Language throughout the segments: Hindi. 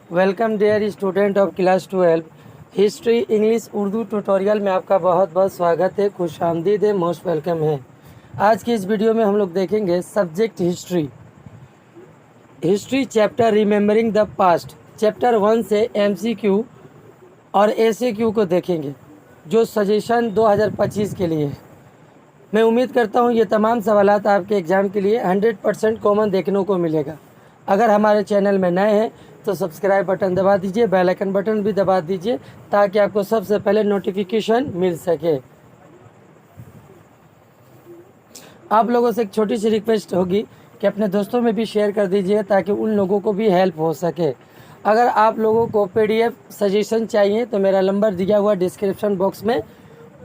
Welcome dear student of class 12 history English Urdu tutorial में आपका बहुत बहुत स्वागत है, खुश आमदीद है, मोस्ट वेलकम है। आज की इस वीडियो में हम लोग देखेंगे subject history chapter remembering the past. Chapter 1 से MCQ और ACQ को देखेंगे जो सजेशन 2025 के लिए है। मैं उम्मीद करता हूँ ये तमाम सवालात आपके एग्ज़ाम के लिए 100% कॉमन देखने को मिलेगा। अगर हमारे चैनल में नए हैं तो सब्सक्राइब बटन दबा दीजिए, बेल आइकन बटन भी दबा दीजिए ताकि आपको सबसे पहले नोटिफिकेशन मिल सके। आप लोगों से एक छोटी सी रिक्वेस्ट होगी कि अपने दोस्तों में भी शेयर कर दीजिए ताकि उन लोगों को भी हेल्प हो सके। अगर आप लोगों को PDF सजेशन चाहिए तो मेरा नंबर दिया हुआ डिस्क्रिप्शन बॉक्स में,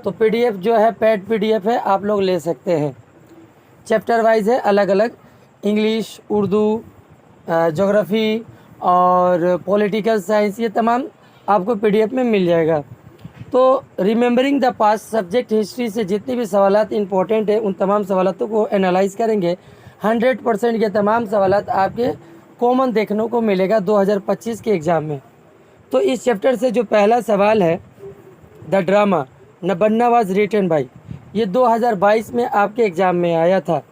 तो PDF जो है पेड PDF है, आप लोग ले सकते हैं। चैप्टर वाइज है, अलग अलग इंग्लिश, उर्दू, ज्योग्राफी और पॉलिटिकल साइंस, ये तमाम आपको PDF में मिल जाएगा। तो remembering the past subject history से जितने भी सवालात इंपॉर्टेंट है उन तमाम सवालों को एनालाइज करेंगे। 100% ये तमाम सवालात आपके कॉमन देखने को मिलेगा 2025 के एग्ज़ाम में। तो इस चैप्टर से जो पहला सवाल है, the drama Nabanna was written by, ये 2022 में आपके एग्ज़ाम में आया था।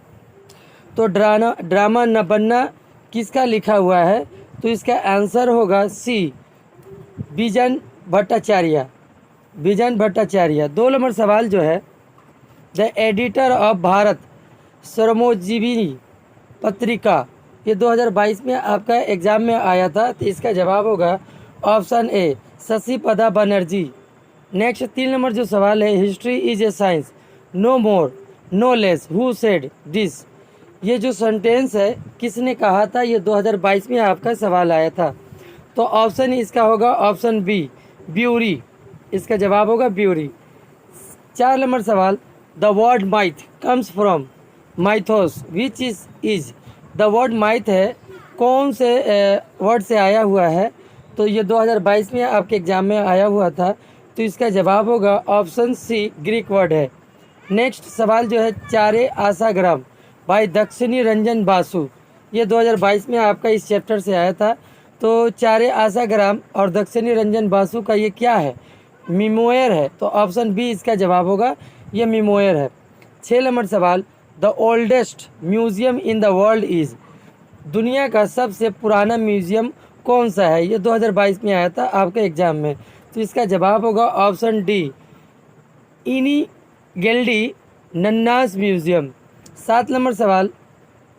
तो ड्रामा नबन्ना किसका लिखा हुआ है? तो इसका आंसर होगा सी, बिजन भट्टाचार्य। 2 नंबर सवाल जो है, द एडिटर ऑफ भारत श्रमोजीवी पत्रिका, ये 2022 में आपका एग्ज़ाम में आया था। तो इसका जवाब होगा ऑप्शन ए, शशि पदा बनर्जी। नेक्स्ट 3 नंबर जो सवाल है, history is a science no more no less, who said this, ये जो सेंटेंस है किसने कहा था? ये 2022 में आपका सवाल आया था। तो ऑप्शन इसका होगा ऑप्शन बी, ब्यूरी। इसका जवाब होगा ब्यूरी। 4 नंबर सवाल, the word माइथ comes from Mythos which is the word माइथ है, कौन से वर्ड से आया हुआ है? तो ये 2022 में आपके एग्जाम में आया हुआ था। तो इसका जवाब होगा ऑप्शन सी, ग्रीक वर्ड है। नेक्स्ट सवाल जो है, चारे आशाग्राम भाई दक्षिणी रंजन बासु, ये 2022 में आपका इस चैप्टर से आया था। तो चारे आशाग्राम और दक्षिणी रंजन बासु का ये क्या है? मिमोयर है। तो ऑप्शन बी इसका जवाब होगा, ये मिमोयर है। 6 नंबर सवाल, the oldest museum in the world is, दुनिया का सबसे पुराना म्यूजियम कौन सा है? ये 2022 में आया था आपके एग्जाम में। तो इसका जवाब होगा ऑप्शन डी, इनी गेल्डी नन्नास म्यूजियम। 7 नंबर सवाल,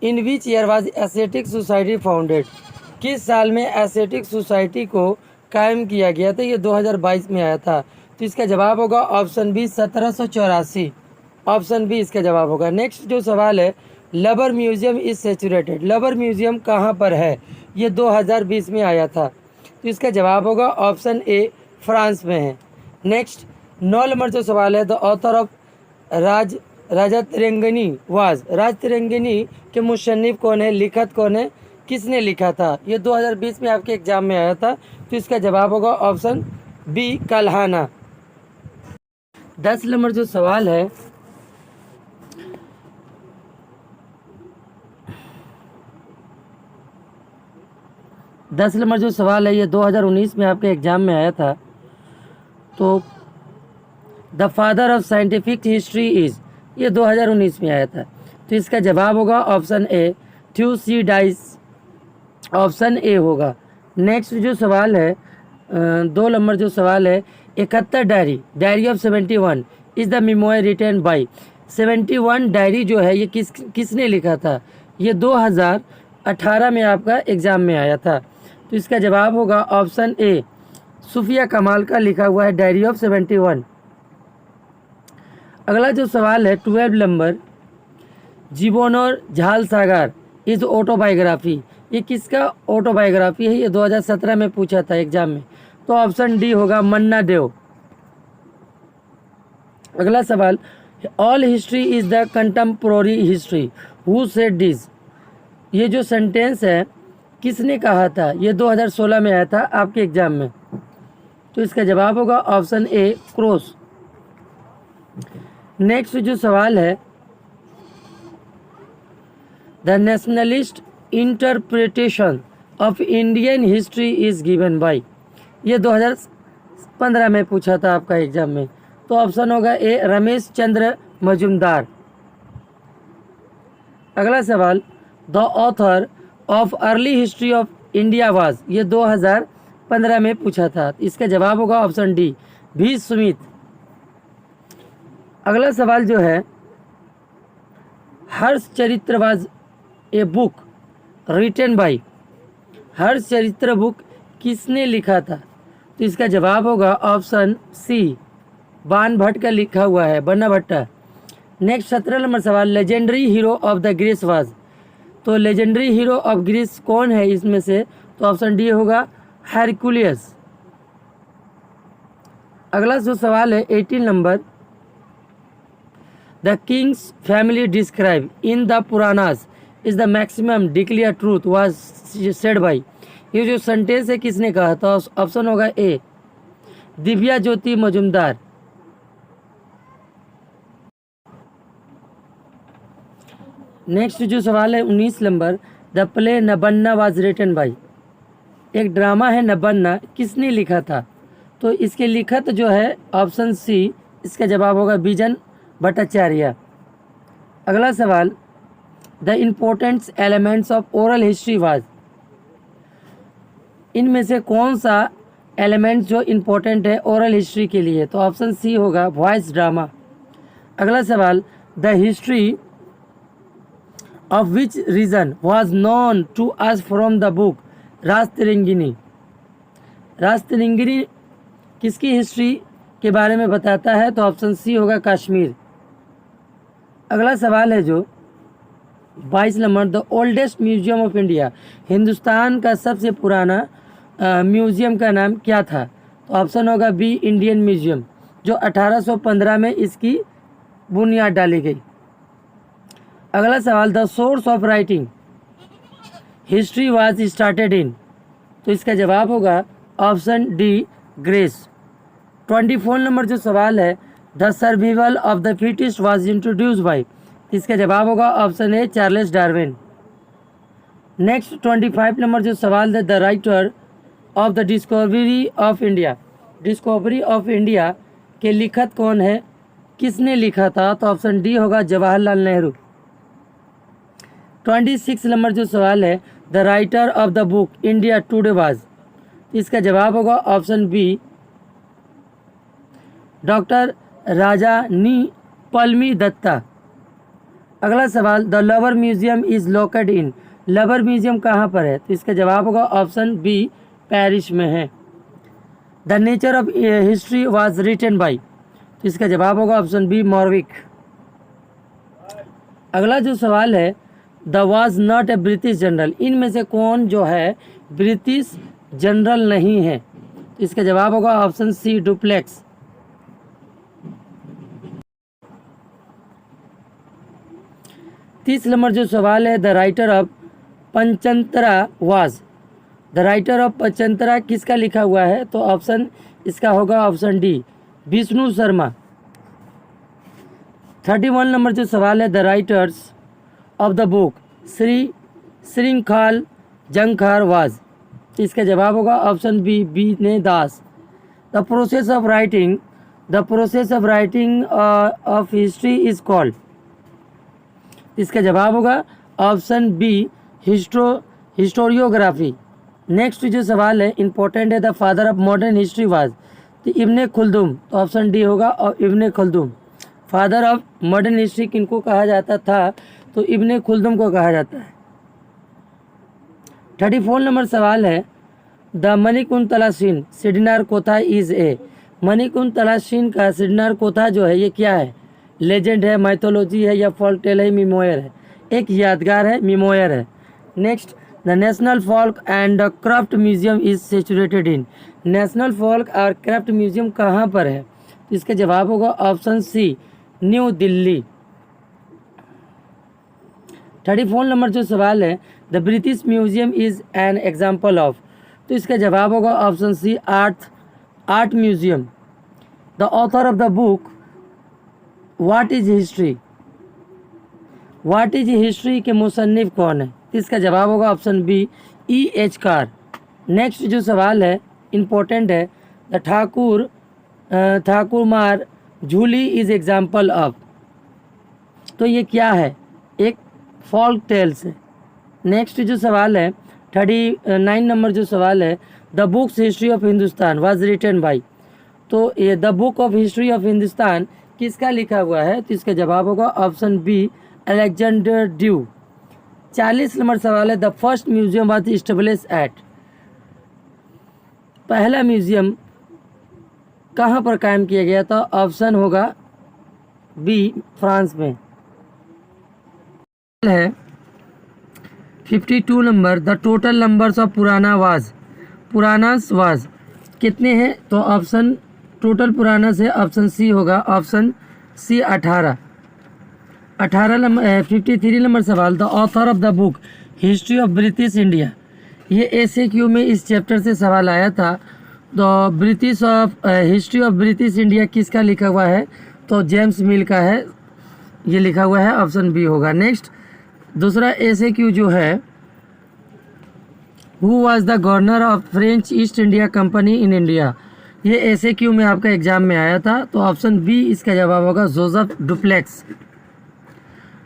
in which year was aesthetic society founded, किस साल में एस्थेटिक सोसाइटी को कायम किया गया था? ये 2022 में आया था। तो इसका जवाब होगा ऑप्शन बी, 1784। ऑप्शन बी इसका जवाब होगा। नेक्स्ट जो सवाल है, लबर म्यूजियम इज सेचुरेटेड, लबर म्यूजियम कहाँ पर है? ये 2020 में आया था। तो इसका जवाब होगा ऑप्शन ए, फ्रांस में है। नेक्स्ट 9 नंबर जो सवाल है, the author of Rajatarangini was, Rajatarangini के मुसन्निफ कौन है, लिखत कौन है, किसने लिखा था? ये 2020 में आपके एग्जाम में आया था। तो इसका जवाब होगा ऑप्शन बी, कल्हाना। 10 नंबर जो सवाल है, ये 2019 में आपके एग्जाम में आया था। तो the father of scientific history is, ये 2019 में आया था। तो इसका जवाब होगा ऑप्शन ए, थ्यूसिडाइस। ऑप्शन ए होगा। नेक्स्ट जो सवाल है, 2 नंबर जो सवाल है, 71 diary of 71 is the memoir written by, 71 diary जो है ये किसने लिखा था? ये 2018 में आपका एग्जाम में आया था। तो इसका जवाब होगा ऑप्शन ए, सूफिया कमाल का लिखा हुआ है डायरी ऑफ 71। अगला जो सवाल है 12 नंबर, जीवन और झाल सागर इज ऑटोबायोग्राफी, ये किसका ऑटोबायोग्राफी है? ये 2017 में पूछा था एग्जाम में। तो ऑप्शन डी होगा, मन्ना देव। अगला सवाल, all history is the contemporary history, who said this, ये जो सेंटेंस है किसने कहा था? ये 2016 में आया था आपके एग्जाम में। तो इसका जवाब होगा ऑप्शन ए, क्रोस। नेक्स्ट जो सवाल है, the nationalist interpretation of Indian history is given by. ये 2015 में पूछा था आपका एग्जाम में। तो ऑप्शन होगा ए रमेश चंद्र मजुमदार। अगला सवाल, the author of early history of India was, ये 2015 में पूछा था। इसका जवाब होगा ऑप्शन डी भी सुमित। अगला सवाल जो है, Harshacharita was a book written by, Harshacharita book किसने लिखा था? तो इसका जवाब होगा ऑप्शन सी बाण भट्ट का लिखा हुआ है, बन्ना भट्टा। नेक्स्ट 17 नंबर सवाल, legendary hero of the Greece was, तो लेजेंडरी हीरो ऑफ ग्रीस कौन है इसमें से? तो ऑप्शन डी होगा हरकुलियस। अगला जो सवाल है 18 number, the kings family describe in the Puranas is the maximum declare truth was said by, ये जो सेंटेंस है किसने कहा? तो ऑप्शन होगा ए दिव्या ज्योति मजुमदार। नेक्स्ट जो सवाल है 19 number, the play Nabanna was written by, एक ड्रामा है नबन्ना, किसने लिखा था? तो इसके लिखत जो है ऑप्शन सी, इसका जवाब होगा बिजन भट्टाचार्य। अगला सवाल, the important elements of oral history was, इनमें से कौन सा एलिमेंट जो इम्पोर्टेंट है ओरल हिस्ट्री के लिए? तो ऑप्शन सी होगा वॉइस ड्रामा। अगला सवाल, the history of which region was known to us from the book Rajatarangini, Rajatarangini किसकी हिस्ट्री के बारे में बताता है? तो ऑप्शन सी होगा कश्मीर। अगला सवाल है जो 22 number, the oldest museum of India, Hindustan का सबसे पुराना म्यूजियम का नाम क्या था? तो ऑप्शन होगा बी इंडियन म्यूजियम, जो 1815 में इसकी बुनियाद डाली गई। अगला सवाल, the source of writing history was started in, तो इसका जवाब होगा ऑप्शन डी ग्रेस। 24 नंबर जो सवाल है, the survival of the fittest was introduce by, इसका जवाब होगा option A Charles Darwin. Next 25 number जो सवाल है, the writer of the discovery of India, discovery of India के लिखत कौन है, किसने लिखा था? तो ऑप्शन डी होगा जवाहरलाल नेहरू। 26 नंबर जो सवाल है, the writer of the book India Today was, इसका जवाब होगा option B doctor Rajani Palme Dutta. अगला सवाल, the Louvre museum is located in, Louvre museum कहाँ पर है? तो इसका जवाब होगा ऑप्शन बी पेरिस में है। The nature of history was written by, तो इसका जवाब होगा ऑप्शन बी मॉर्विक। अगला जो सवाल है, the was not a British general, इनमें से कौन जो है ब्रिटिश जनरल नहीं है? तो इसका जवाब होगा ऑप्शन सी डुप्लेक्स। तीस नंबर जो सवाल है, the writer of Panchatantra was, the writer of Panchatantra किसका लिखा हुआ है? तो ऑप्शन इसका होगा option D Vishnu Sharma. 31 number जो सवाल है, the writers of the book Shri Shrinkhal Jhankar was, इसका जवाब होगा option B Bina Das. The process of writing, the process of writing of history is called, इसका जवाब होगा ऑप्शन बी हिस्टोरियोग्राफी। नेक्स्ट जो सवाल है इंपॉर्टेंट है, the father of modern history was, तो इब्ने खुल्दुम, तो ऑप्शन डी होगा और इब्ने खुल्दुम। फादर ऑफ मॉडर्न हिस्ट्री किनको कहा जाता था? तो इब्ने खुल्दुम को कहा जाता है। 34 नंबर सवाल है, the Manikuntala Sen Sedinar Katha is a, Manikuntala Sen का सिडनार कोथा जो है ये क्या है? लेजेंड है, माइथोलॉजी है या फोल्क टेल है, मिमोयर है? एक यादगार है, मिमोयर है। Next, the national folk and craft museum is situated in, national folk और क्राफ्ट म्यूजियम कहाँ पर है? तो इसका जवाब होगा option C new Delhi. 34 number जो सवाल है, the British museum is an example of, तो इसका जवाब होगा option C art museum. The author of the book what is history, what is history के मुसन्निफ कौन है? इसका जवाब होगा option B E.H. Car. Next जो सवाल है इम्पोर्टेंट है, द ठाकुर मार झूली इज एग्जाम्पल ऑफ। तो ये क्या है, एक फॉल्क टेल्स है। नेक्स्ट जो सवाल है 39 नंबर जो सवाल है, the books history of Hindustan was written by. तो ये the book of history of Hindustan किसका लिखा हुआ है, तो इसका जवाब होगा option B, Alexander Dow. 40 number सवाल है, the first museum was establish at. पहला म्यूजियम कहाँ पर कायम किया गया था, ऑप्शन होगा बी, फ्रांस में है। 52 number, the total numbers of Puranas was कितने हैं, तो ऑप्शन टोटल पुराना से ऑप्शन सी होगा, ऑप्शन सी 18। 53 नंबर सवाल, the author of the book history of British India. ये एसएक्यू में इस चैप्टर से सवाल आया था। तो हिस्ट्री ऑफ ब्रिटिश इंडिया किसका लिखा हुआ है, तो जेम्स मिल का है, ये लिखा हुआ है, ऑप्शन बी होगा। नेक्स्ट दूसरा एसएक्यू जो है, who was the governor of French east India company in India. ये एसएक्यू में आपका एग्जाम में आया था, तो ऑप्शन बी इसका जवाब होगा, जोसेफ डुप्लेक्स।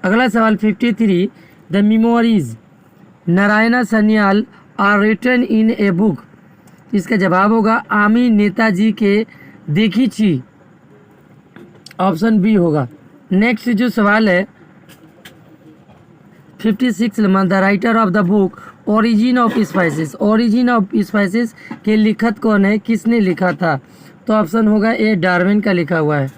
अगला सवाल 53, the memories Narayan Sanyal are written in a book. इसका जवाब होगा आमी नेताजी के देखी छी, ऑप्शन बी होगा। नेक्स्ट जो सवाल है 56 number, the writer of the book origin of spices. Origin of spices के लिखत कौन है, किसने लिखा था, तो ऑप्शन होगा ए, डार्विन का लिखा हुआ है।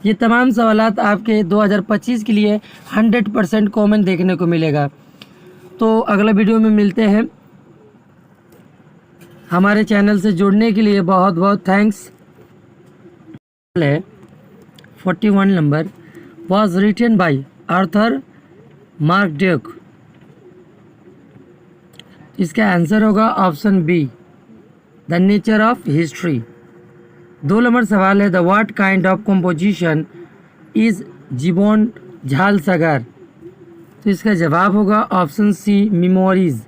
ये तमाम सवालात आपके 2025 के लिए 100% कॉमन देखने को मिलेगा। तो अगला वीडियो में मिलते हैं। हमारे चैनल से जुड़ने के लिए बहुत बहुत thanks. 41 number, was written by Arthur Mark Duke. इसका आंसर होगा option B, the nature of history. 2 number सवाल है, the what kind of composition is Jiwan Jhal सागर। तो इसका जवाब होगा ऑप्शन सी, मेमोरीज।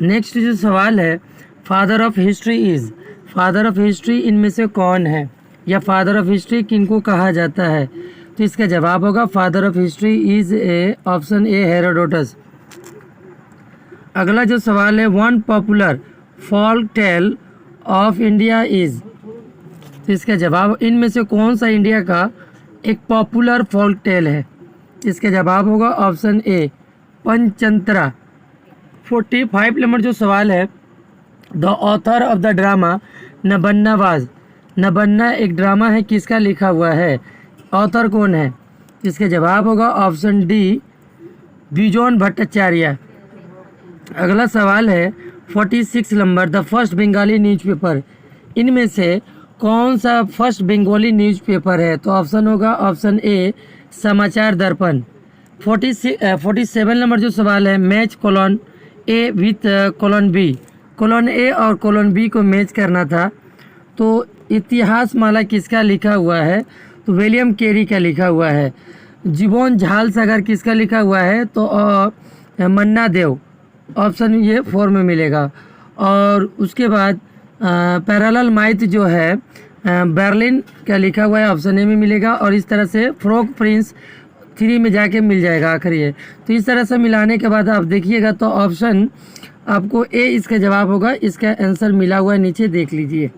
नेक्स्ट जो सवाल है, father of history is. Father of history इनमें से कौन है, या फादर ऑफ हिस्ट्री किनको कहा जाता है, तो इसका जवाब होगा father of history is A, option A, Herodotus. अगला जो सवाल है, one popular folk tale of India is. तो इसका जवाब, इनमें से कौन सा इंडिया का एक पॉपुलर फॉल्क टेल है, इसका जवाब होगा ऑप्शन ए, पंचतंत्रा। 45 नंबर जो सवाल है, the author of the drama Nabanna was. Nabanna एक ड्रामा है, किसका लिखा हुआ है, ऑथर कौन है, इसका जवाब होगा ऑप्शन डी, बिजोन भट्टाचार्य। अगला सवाल है 46 number, the first Bengali newspaper. इनमें से कौन सा फर्स्ट बंगाली न्यूज़पेपर है, तो ऑप्शन होगा ऑप्शन ए, समाचार दर्पण। 47 नंबर जो सवाल है, match column A with column B. Column A और कॉलन बी को मैच करना था। तो इतिहास माला किसका लिखा हुआ है, तो विलियम कैरी का लिखा हुआ है। जीवन झाल सागर किसका लिखा हुआ है, तो मन्ना देव, ऑप्शन ये 4 में मिलेगा। और उसके बाद पैरेलल माइथ जो है बर्लिन का लिखा हुआ है, ऑप्शन ए में मिलेगा। और इस तरह से फ्रॉग प्रिंस 3 में जाके मिल जाएगा आखिर ये। तो इस तरह से मिलाने के बाद आप देखिएगा तो ऑप्शन आपको ए इसका जवाब होगा। इसका आंसर मिला हुआ है नीचे, देख लीजिए।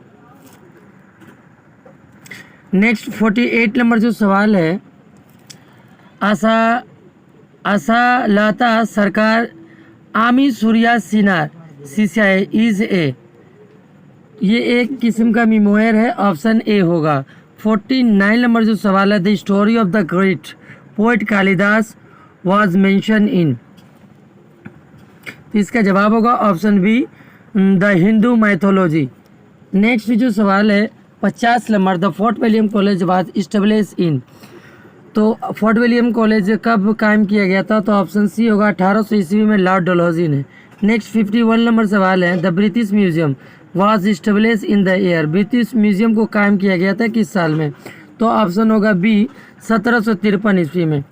नेक्स्ट 48 नंबर जो सवाल है, आशा लता सरकार आमी सूर्या सिनार सिसाए इज ए। ये एक किस्म का मेमोयर है, ऑप्शन ए होगा। 49 नंबर जो सवाल है, the story of the great poet Kalidas was mention in. तो इसका जवाब होगा option B, the Hindu mythology. Next जो सवाल है 50 number, the Fort William college was establish in. तो फोर्ट विलियम कॉलेज कब कायम किया गया था, तो ऑप्शन सी होगा 1800 ईस्वी में लॉर्ड डलहौजी ने। नेक्स्ट 51 नंबर सवाल है, the British museum was establish in the year. British museum को कायम किया गया था किस साल में, तो ऑप्शन होगा बी, 1753 ईस्वी में।